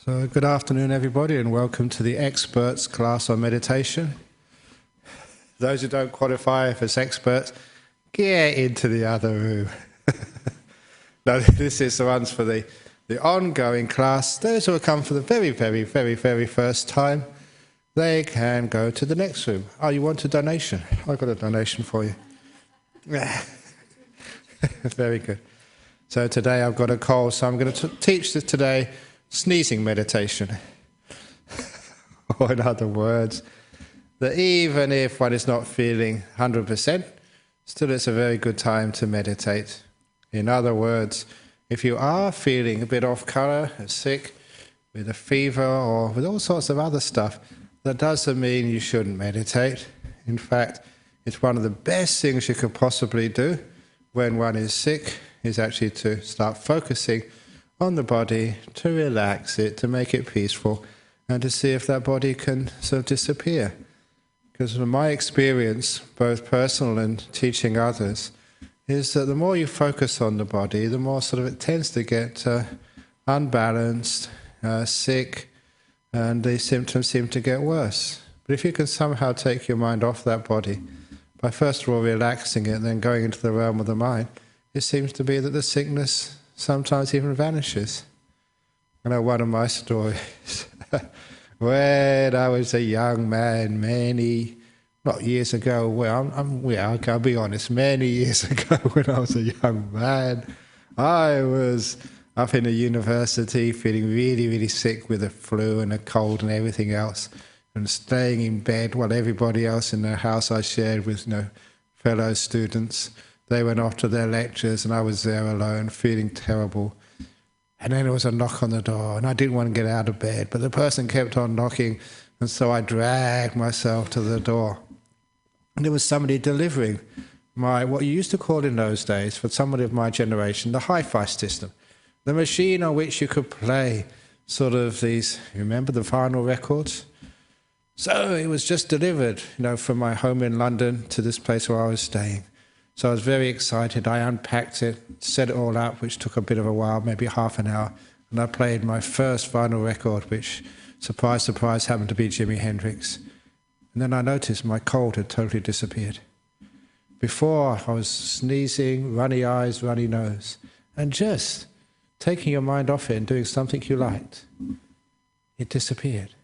So good afternoon everybody, and welcome to the experts class on meditation. Those who don't qualify as experts, get into the other room. No, this is the ones for the ongoing class. Those who have come for the very first time, they can go to the next room. Oh, you want a donation? I've got a donation for you. Very good. So today I've got a cold, so I'm going to teach this today sneezing meditation. Or in other words, that even if one is not feeling 100%, still it's a very good time to meditate. In other words, if you are feeling a bit off colour, sick, with a fever or with all sorts of other stuff, that doesn't mean you shouldn't meditate. In fact, it's one of the best things you could possibly do when one is sick, is actually to start focusing on the body, to relax it, to make it peaceful, and to see if that body can sort of disappear. Because from my experience, both personal and teaching others, is that the more you focus on the body, the more sort of it tends to get unbalanced, sick, and the symptoms seem to get worse. But if you can somehow take your mind off that body, by first of all relaxing it and then going into the realm of the mind, it seems to be that the sickness sometimes even vanishes. I know one of my stories. When I was a young man, not years ago, I'll be honest, many years ago when I was a young man, I was up in a university feeling really sick with a flu and a cold and everything else, and staying in bed while everybody else in the house I shared with fellow students, they went off to their lectures and I was there alone feeling terrible. And then there was a knock on the door and I didn't want to get out of bed, but the person kept on knocking, and so I dragged myself to the door. And there was somebody delivering what you used to call in those days, for somebody of my generation, the hi-fi system. The machine on which you could play sort of these, you remember the vinyl records? So it was just delivered, from my home in London to this place where I was staying. So I was very excited. I unpacked it, set it all up, which took a bit of a while, maybe half an hour, and I played my first vinyl record, which, surprise, surprise, happened to be Jimi Hendrix. And then I noticed my cold had totally disappeared. Before, I was sneezing, runny eyes, runny nose, and just taking your mind off it and doing something you liked, it disappeared.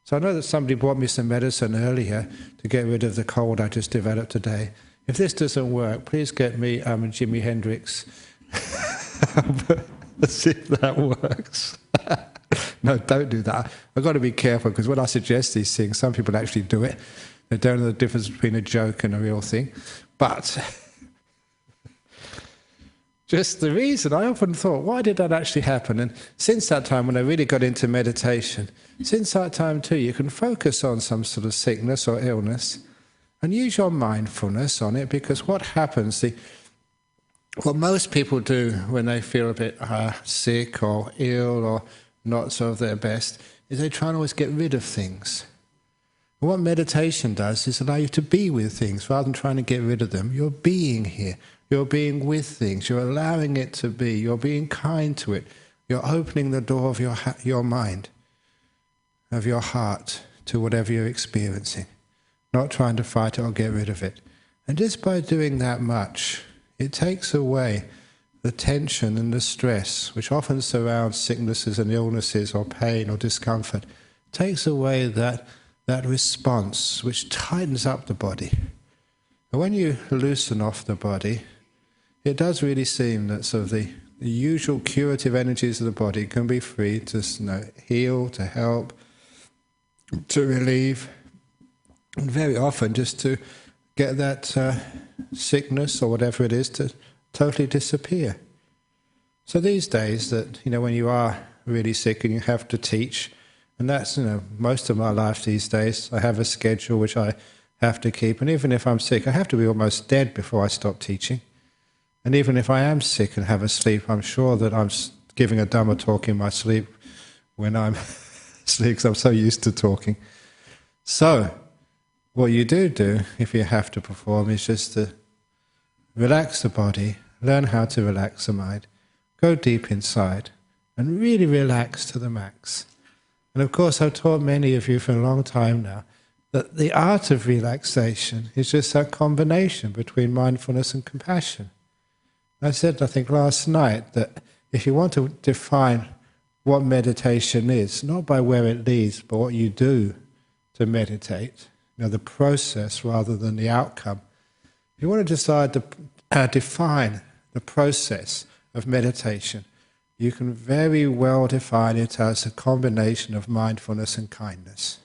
So I know that somebody brought me some medicine earlier to get rid of the cold I just developed today. If this doesn't work, please get me Jimi Hendrix. Let's see if that works. No, don't do that. I've got to be careful, because when I suggest these things, some people actually do it. They don't know the difference between a joke and a real thing. But just the reason, I often thought, why did that actually happen? And since that time, when I really got into meditation, since that time too, you can focus on some sort of sickness or illness and use your mindfulness on it, because what happens, what most people do when they feel a bit sick or ill or not sort of their best, is they try and always get rid of things. And what meditation does is allow you to be with things rather than trying to get rid of them. You're being here. You're being with things. You're allowing it to be. You're being kind to it. You're opening the door of your mind, of your heart, to whatever you're experiencing. Not trying to fight it or get rid of it. And just by doing that much, it takes away the tension and the stress, which often surrounds sicknesses and illnesses or pain or discomfort. It takes away that response, which tightens up the body. And when you loosen off the body, it does really seem that sort of the usual curative energies of the body can be free to heal, to help, to relieve, and very often just to get that sickness or whatever it is to totally disappear. So these days that, when you are really sick and you have to teach, and that's, most of my life these days, I have a schedule which I have to keep, and even if I'm sick, I have to be almost dead before I stop teaching. And even if I am sick and have a sleep, I'm sure that I'm giving a Dhamma talk in my sleep when I'm asleep, because I'm so used to talking. So what you do, if you have to perform, is just to relax the body, learn how to relax the mind, go deep inside, and really relax to the max. And of course, I've taught many of you for a long time now that the art of relaxation is just that combination between mindfulness and compassion. I said, I think last night, that if you want to define what meditation is, not by where it leads, but what you do to meditate, the process rather than the outcome. If you want to decide to define the process of meditation, you can very well define it as a combination of mindfulness and kindness.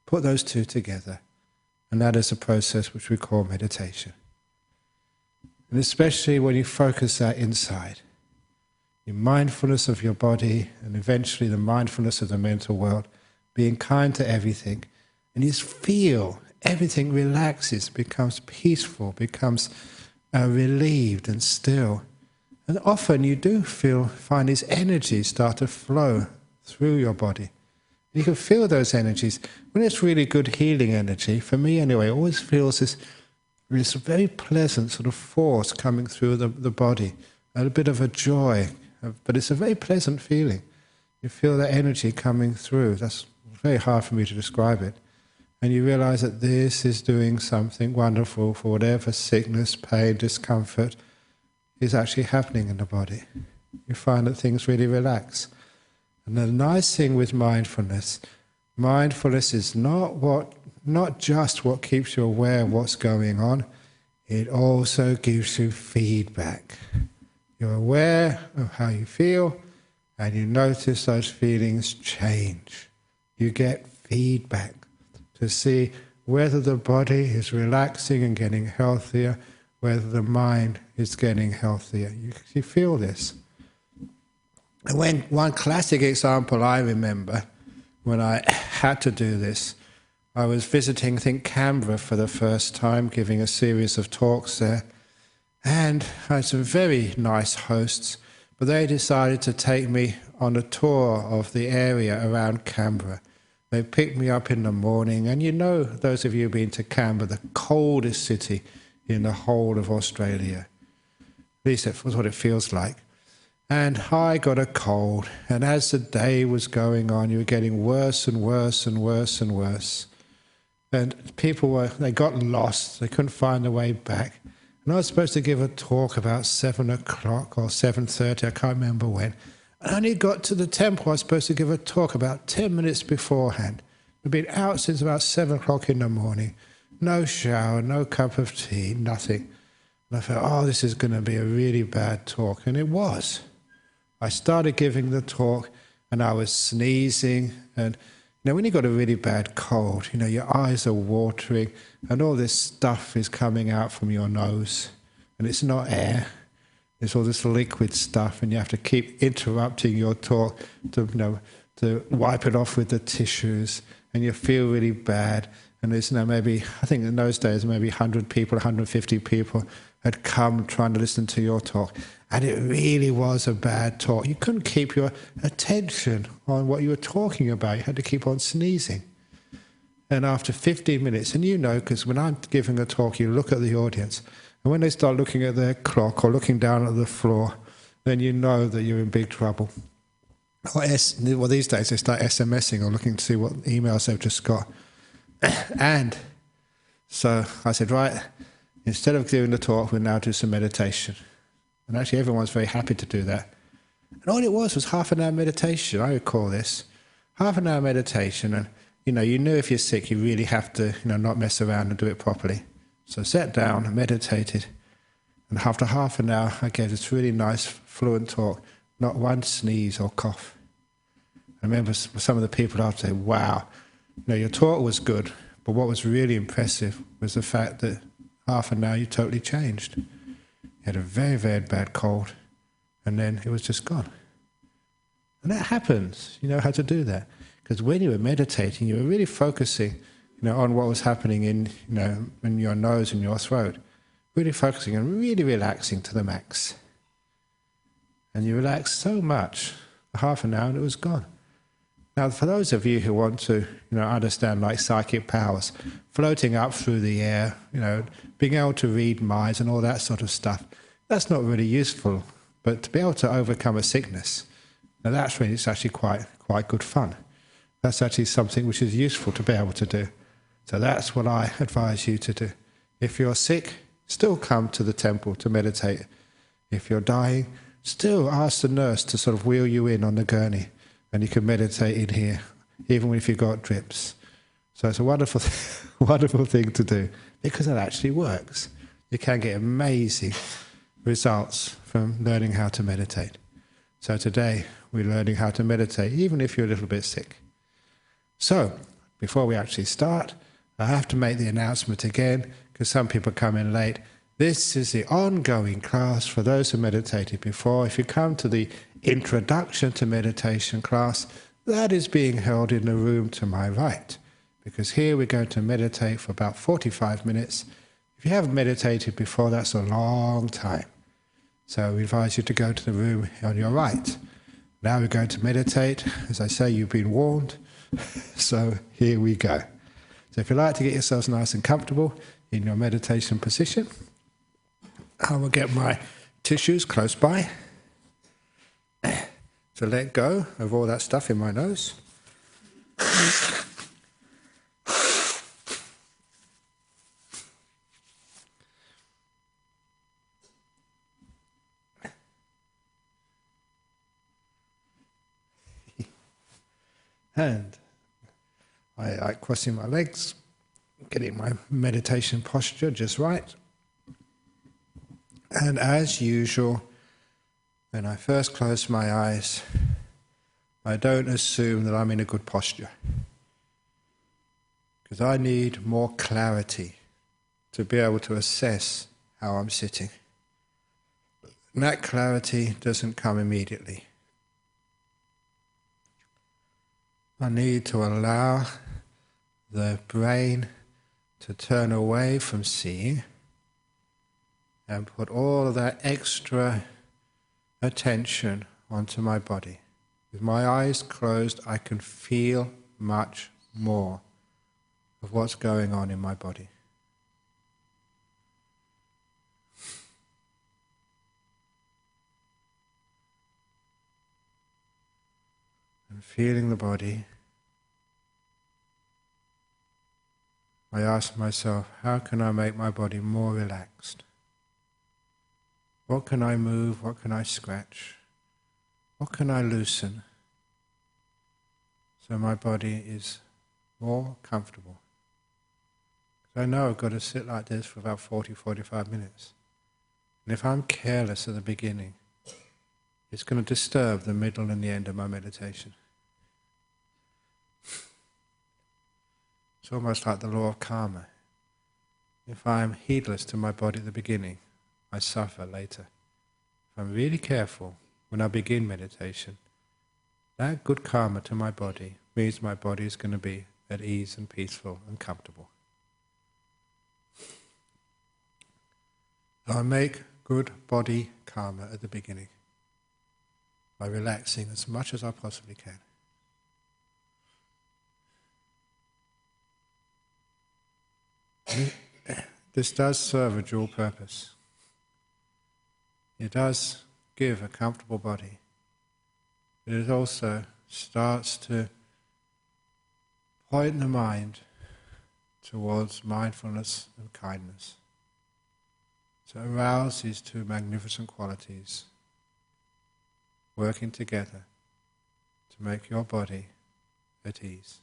Put those two together, and that is a process which we call meditation. And especially when you focus that inside, your mindfulness of your body and eventually the mindfulness of the mental world, being kind to everything, and you just feel everything relaxes, becomes peaceful, becomes relieved and still. And often you do find these energies start to flow through your body. You can feel those energies. When it's really good healing energy, for me anyway, it always feels this very pleasant sort of force coming through the body, a bit of a joy, but it's a very pleasant feeling. You feel that energy coming through. That's very hard for me to describe it. And you realize that this is doing something wonderful for whatever sickness, pain, discomfort is actually happening in the body. You find that things really relax. And the nice thing with mindfulness is not just what keeps you aware of what's going on, it also gives you feedback. You're aware of how you feel, and you notice those feelings change. You get feedback to see whether the body is relaxing and getting healthier, whether the mind is getting healthier. You feel this. And one classic example I remember, when I had to do this, I was visiting, I think, Canberra for the first time, giving a series of talks there. And I had some very nice hosts, but they decided to take me on a tour of the area around Canberra. They picked me up in the morning, and those of you who've been to Canberra, the coldest city in the whole of Australia. At least that's what it feels like. And I got a cold, and as the day was going on, you were getting worse and worse and worse and worse. And they got lost, they couldn't find their way back. And I was supposed to give a talk about 7 o'clock or 7:30, I can't remember when. I only got to the temple, I was supposed to give a talk about 10 minutes beforehand. I'd been out since about 7 o'clock in the morning. No shower, no cup of tea, nothing. And I thought, this is going to be a really bad talk. And it was. I started giving the talk, and I was sneezing. And when you've got a really bad cold, your eyes are watering, and all this stuff is coming out from your nose. And it's not air. It's all this liquid stuff, and you have to keep interrupting your talk to wipe it off with the tissues, and you feel really bad. And there's maybe, I think in those days, maybe 100 people, 150 people had come trying to listen to your talk. And it really was a bad talk. You couldn't keep your attention on what you were talking about. You had to keep on sneezing. And after 15 minutes, and because when I'm giving a talk, you look at the audience, and when they start looking at their clock or looking down at the floor, then you know that you're in big trouble. Well, these days they start SMSing or looking to see what emails they've just got. And so I said, right, instead of doing the talk, we'll now do some meditation. And actually everyone's very happy to do that. And all it was half an hour meditation. I recall this. Half an hour meditation, and you knew if you're sick, you really have to not mess around and do it properly. So I sat down and meditated, and after half an hour I gave this really nice fluent talk, not one sneeze or cough. I remember some of the people after say, wow, your talk was good, but what was really impressive was the fact that half an hour you totally changed. You had a very, very bad cold, and then it was just gone. And that happens. You know how to do that. Because when you were meditating, you were really focusing on what was happening in your nose and your throat. Really focusing and really relaxing to the max. And you relaxed so much, half an hour, and it was gone. Now, for those of you who want to, understand like psychic powers, floating up through the air, being able to read minds and all that sort of stuff, that's not really useful. But to be able to overcome a sickness, Now that's when it's actually quite good fun. That's actually something which is useful to be able to do. So that's what I advise you to do. If you're sick, still come to the temple to meditate. If you're dying, still ask the nurse to sort of wheel you in on the gurney, and you can meditate in here, even if you've got drips. So it's a wonderful, wonderful thing to do, because it actually works. You can get amazing results from learning how to meditate. So today we're learning how to meditate, even if you're a little bit sick. So, before we actually start, I have to make the announcement again, because some people come in late. This is the ongoing class for those who meditated before. If you come to the Introduction to Meditation class, that is being held in the room to my right, because here we're going to meditate for about 45 minutes. If you haven't meditated before, that's a long time. So we advise you to go to the room on your right. Now we're going to meditate. As I say, you've been warned. So here we go. So if you like to get yourselves nice and comfortable in your meditation position, I will get my tissues close by to let go of all that stuff in my nose. And I like crossing my legs, getting my meditation posture just right. And as usual, when I first close my eyes, I don't assume that I'm in a good posture, because I need more clarity to be able to assess how I'm sitting. And that clarity doesn't come immediately. I need to allow the brain to turn away from seeing and put all of that extra attention onto my body. With my eyes closed, I can feel much more of what's going on in my body. And feeling the body, I ask myself, how can I make my body more relaxed? What can I move? What can I scratch? What can I loosen so my body is more comfortable? Because I know I've got to sit like this for about 40-45 minutes. And if I'm careless at the beginning, it's going to disturb the middle and the end of my meditation. It's almost like the law of karma. If I'm heedless to my body at the beginning, I suffer later. If I'm really careful when I begin meditation, that good karma to my body means my body is going to be at ease and peaceful and comfortable. So I make good body karma at the beginning by relaxing as much as I possibly can. This does serve a dual purpose. It does give a comfortable body, but it also starts to point the mind towards mindfulness and kindness. So arouse these two magnificent qualities working together to make your body at ease.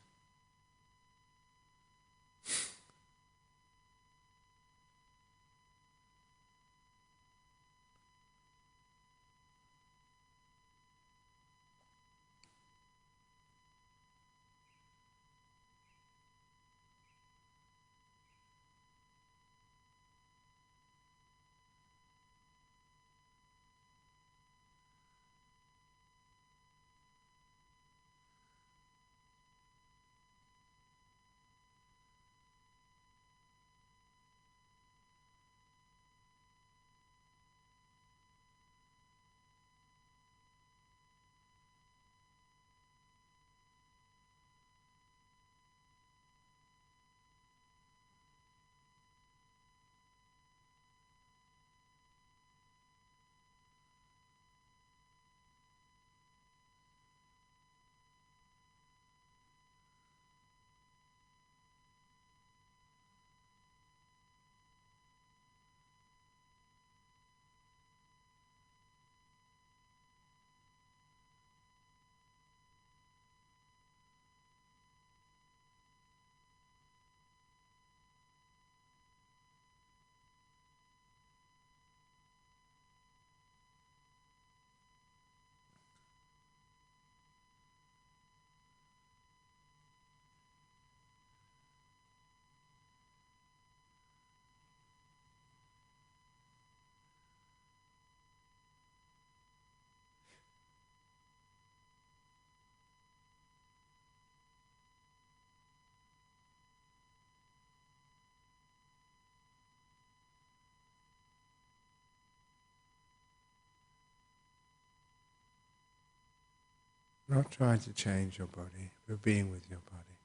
Not trying to change your body, but being with your body,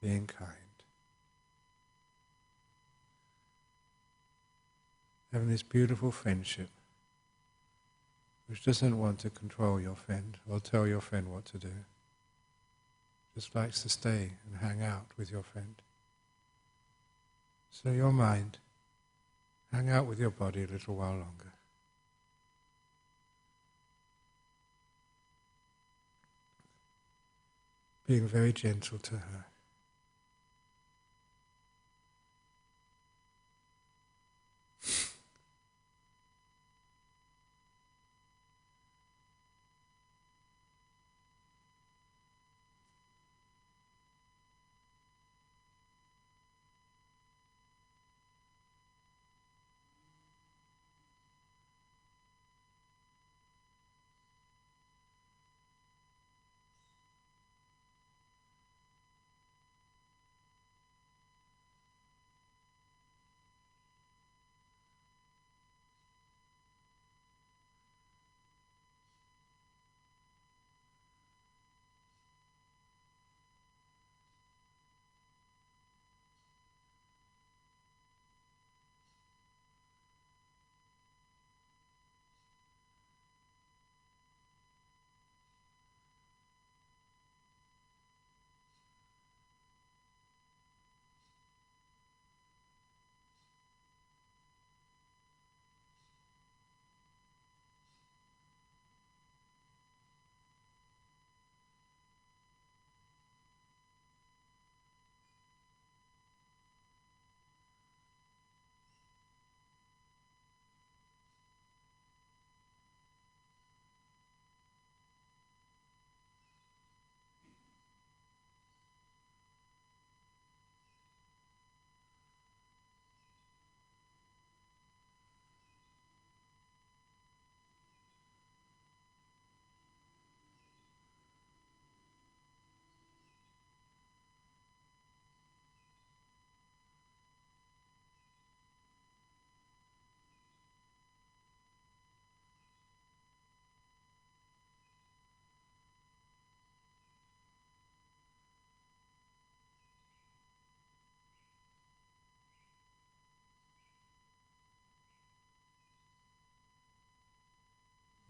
being kind. Having this beautiful friendship, which doesn't want to control your friend or tell your friend what to do. Just likes to stay and hang out with your friend. So your mind, hang out with your body a little while longer. Being very gentle to her.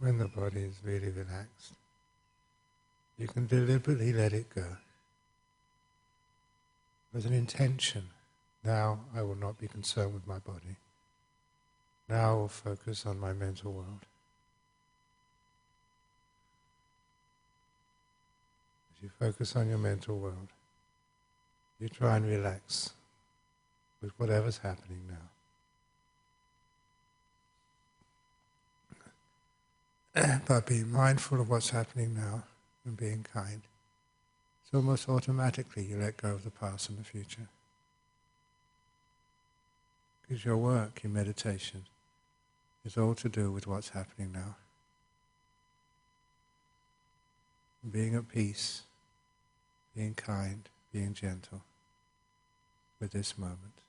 When the body is really relaxed, you can deliberately let it go with an intention. Now I will not be concerned with my body. Now I will focus on my mental world. As you focus on your mental world, you try and relax with whatever's happening now. By being mindful of what's happening now and being kind, it's almost automatically you let go of the past and the future. Because your work in meditation is all to do with what's happening now. Being at peace, being kind, being gentle with this moment.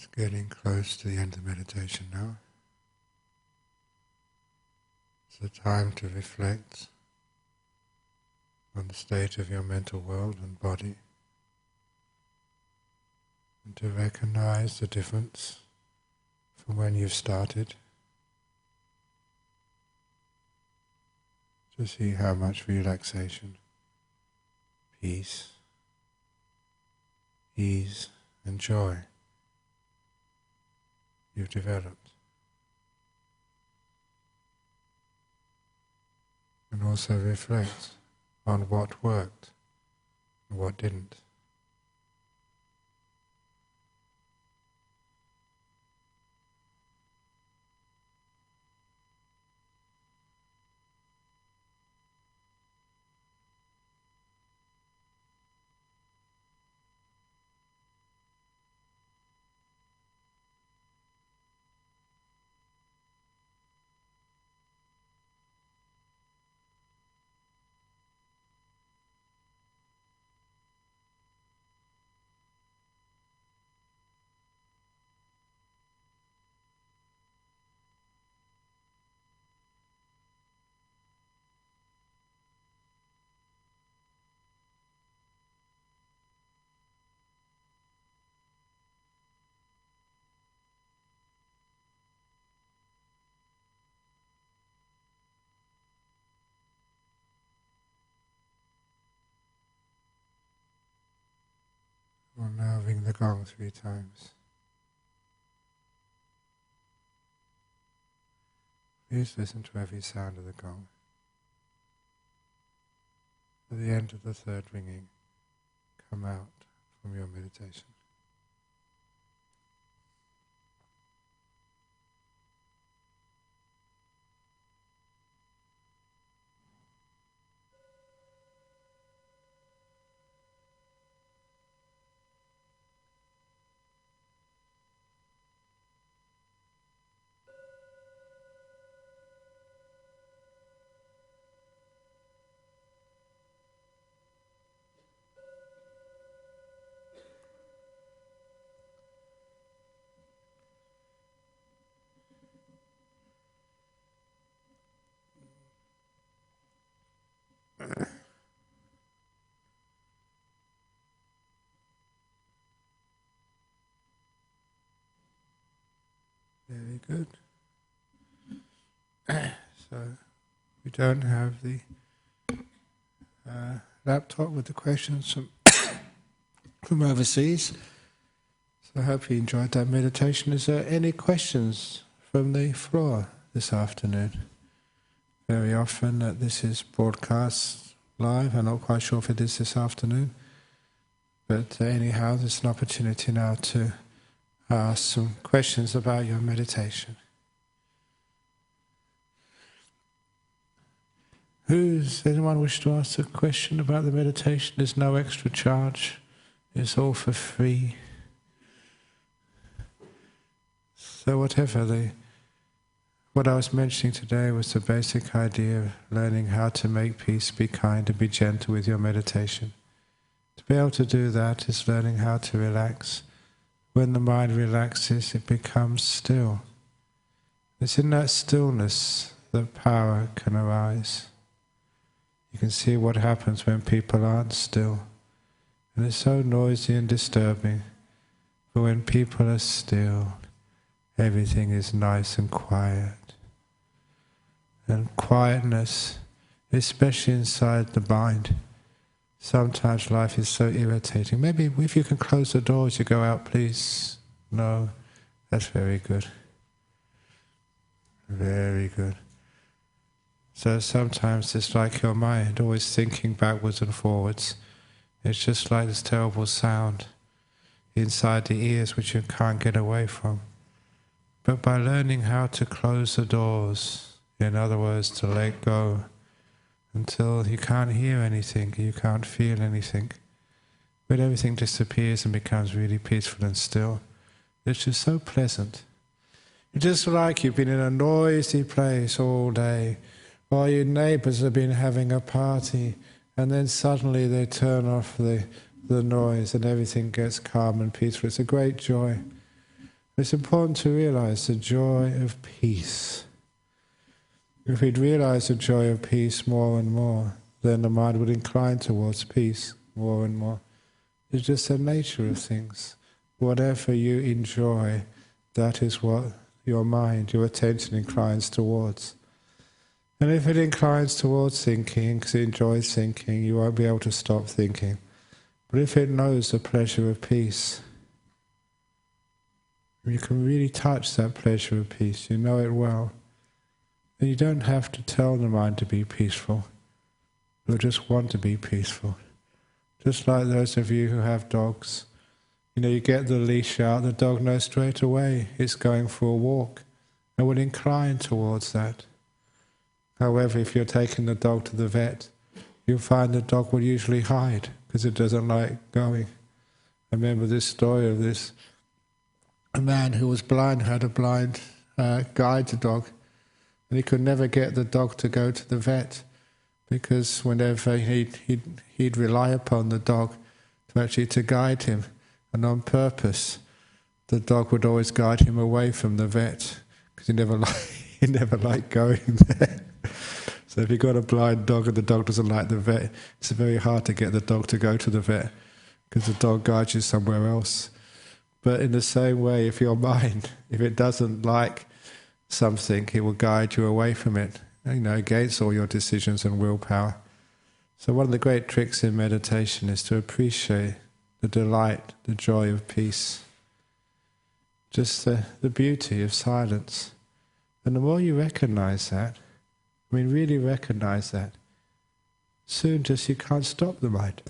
Just getting close to the end of meditation now. It's a time to reflect on the state of your mental world and body, and to recognize the difference from when you've started, to see how much relaxation, peace, ease and joy you've developed. And also reflect on what worked and what didn't. We'll now ring the gong 3 times. Please listen to every sound of the gong. At the end of the 3rd ringing, come out from your meditation. Very good. So we don't have the laptop with the questions from overseas. So I hope you enjoyed that meditation. Is there any questions from the floor this afternoon? Very often this is broadcast live. I'm not quite sure if it is this afternoon. But anyhow, there's an opportunity now to ask some questions about your meditation. Anyone wish to ask a question about the meditation? There's no extra charge. It's all for free. So what I was mentioning today was the basic idea of learning how to make peace, be kind and be gentle with your meditation. To be able to do that is learning how to relax. When the mind relaxes, it becomes still. It's in that stillness that power can arise. You can see what happens when people aren't still. And it's so noisy and disturbing. But when people are still, everything is nice and quiet. And quietness, especially inside the mind. Sometimes life is so irritating. Maybe if you can close the doors, you go out, please. No, that's very good. Very good. So sometimes it's like your mind always thinking backwards and forwards. It's just like this terrible sound inside the ears which you can't get away from. But by learning how to close the doors, in other words, to let go, until you can't hear anything, you can't feel anything, but everything disappears and becomes really peaceful and still. It's just so pleasant. It's just like you've been in a noisy place all day, or your neighbours have been having a party, and then suddenly they turn off the noise and everything gets calm and peaceful. It's a great joy. It's important to realize the joy of peace. If we'd realize the joy of peace more and more, then the mind would incline towards peace more and more. It's just the nature of things. Whatever you enjoy, that is what your mind, your attention inclines towards. And if it inclines towards thinking, because it enjoys thinking, you won't be able to stop thinking. But if it knows the pleasure of peace, you can really touch that pleasure of peace, you know it well, then you don't have to tell the mind to be peaceful. You'll just want to be peaceful. Just like those of you who have dogs. You get the leash out, the dog knows straight away it's going for a walk and will incline towards that. However, if you're taking the dog to the vet, you'll find the dog will usually hide because it doesn't like going. I remember this story of a man who was blind, had a blind guide dog, and he could never get the dog to go to the vet because whenever he'd rely upon the dog to guide him, and on purpose, the dog would always guide him away from the vet because he never liked going there. So if you've got a blind dog and the dog doesn't like the vet, it's very hard to get the dog to go to the vet because the dog guides you somewhere else. But in the same way, if your mind, if it doesn't like something, it will guide you away from it, against all your decisions and willpower. So one of the great tricks in meditation is to appreciate the delight, the joy of peace, just the beauty of silence. And the more you recognize that, really recognize that, soon just you can't stop the mind.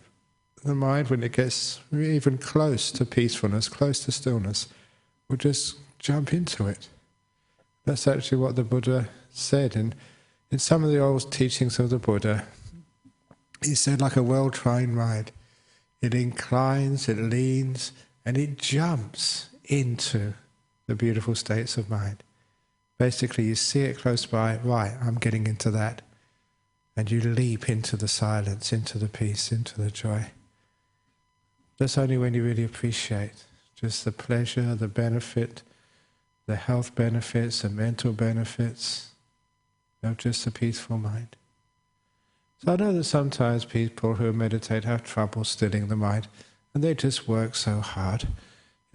The mind, when it gets even close to peacefulness, close to stillness, will just jump into it. That's actually what the Buddha said. And in some of the old teachings of the Buddha, he said, like a well-trained mind, it inclines, it leans, and it jumps into the beautiful states of mind. Basically, you see it close by, right, I'm getting into that. And you leap into the silence, into the peace, into the joy. That's only when you really appreciate just the pleasure, the benefit, the health benefits, the mental benefits of just a peaceful mind. So I know that sometimes people who meditate have trouble stilling the mind, and they just work so hard.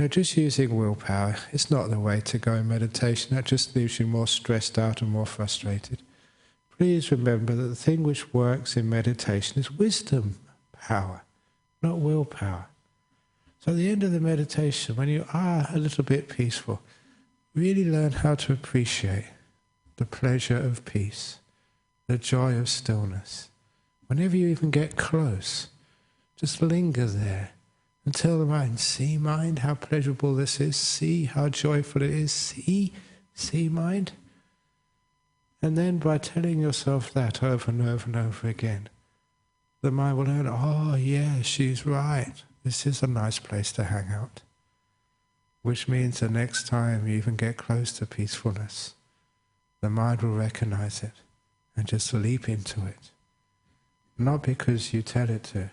Just using willpower, it's not the way to go in meditation. That just leaves you more stressed out and more frustrated. Please remember that the thing which works in meditation is wisdom power, not willpower. So at the end of the meditation, when you are a little bit peaceful, really learn how to appreciate the pleasure of peace, the joy of stillness. Whenever you even get close, just linger there and tell the mind, see mind, how pleasurable this is, see how joyful it is, see mind. And then by telling yourself that over and over and over again, the mind will learn, oh yeah, she's right, this is a nice place to hang out. Which means the next time you even get close to peacefulness, the mind will recognize it and just leap into it. Not because you tell it to,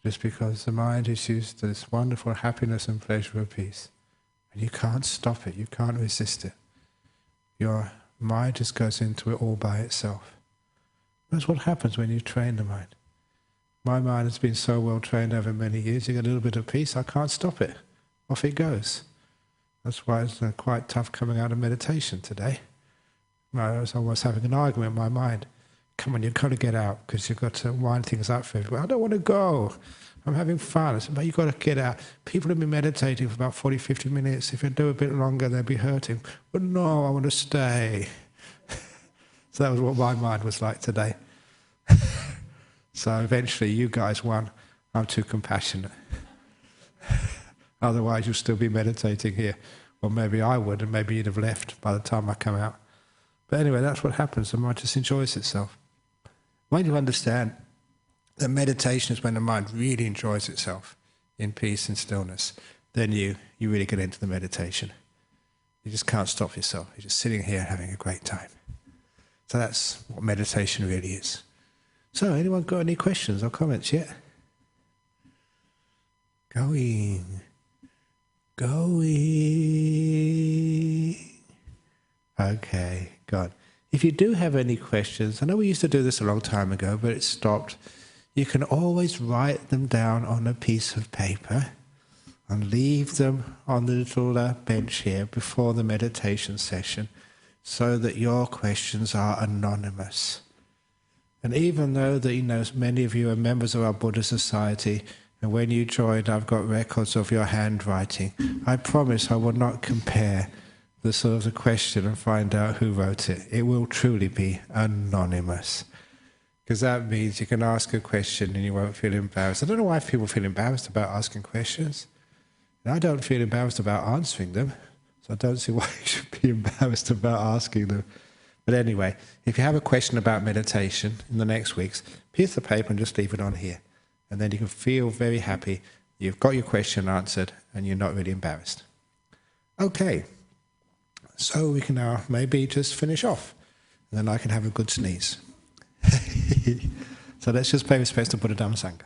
just because the mind is used to this wonderful happiness and pleasure of peace. And you can't stop it, you can't resist it. Your mind just goes into it all by itself. That's what happens when you train the mind. My mind has been so well trained over many years, you get a little bit of peace, I can't stop it. Off it goes. That's why it's quite tough coming out of meditation today. I was almost having an argument in my mind. Come on, you've got to get out because you've got to wind things up for everyone. I don't want to go. I'm having fun. I said, but you've got to get out. People have been meditating for about 40, 50 minutes. If they do a bit longer, they'll be hurting. But no, I want to stay. So that was what my mind was like today. So eventually you guys won. I'm too compassionate. Otherwise you'll still be meditating here. Or maybe I would, and maybe you'd have left by the time I come out. But anyway, that's what happens. The mind just enjoys itself. When you understand that meditation is when the mind really enjoys itself in peace and stillness, then you really get into the meditation. You just can't stop yourself. You're just sitting here having a great time. So that's what meditation really is. So, anyone got any questions or comments yet? Going. going. Okay, God. If you do have any questions, I know we used to do this a long time ago, but it stopped. You can always write them down on a piece of paper and leave them on the little bench here before the meditation session so that your questions are anonymous. And even though that, many of you are members of our Buddha Society, and when you joined I've got records of your handwriting, I promise I will not compare the sort of the question and find out who wrote it. It will truly be anonymous. Because that means you can ask a question and you won't feel embarrassed. I don't know why people feel embarrassed about asking questions. And I don't feel embarrassed about answering them. So I don't see why you should be embarrassed about asking them. But anyway, if you have a question about meditation in the next weeks, piece of paper and just leave it on here. And then you can feel very happy. You've got your question answered and you're not really embarrassed. Okay. So we can now maybe just finish off. And then I can have a good sneeze. So let's just pay respects to Buddha Dhamma Sangha.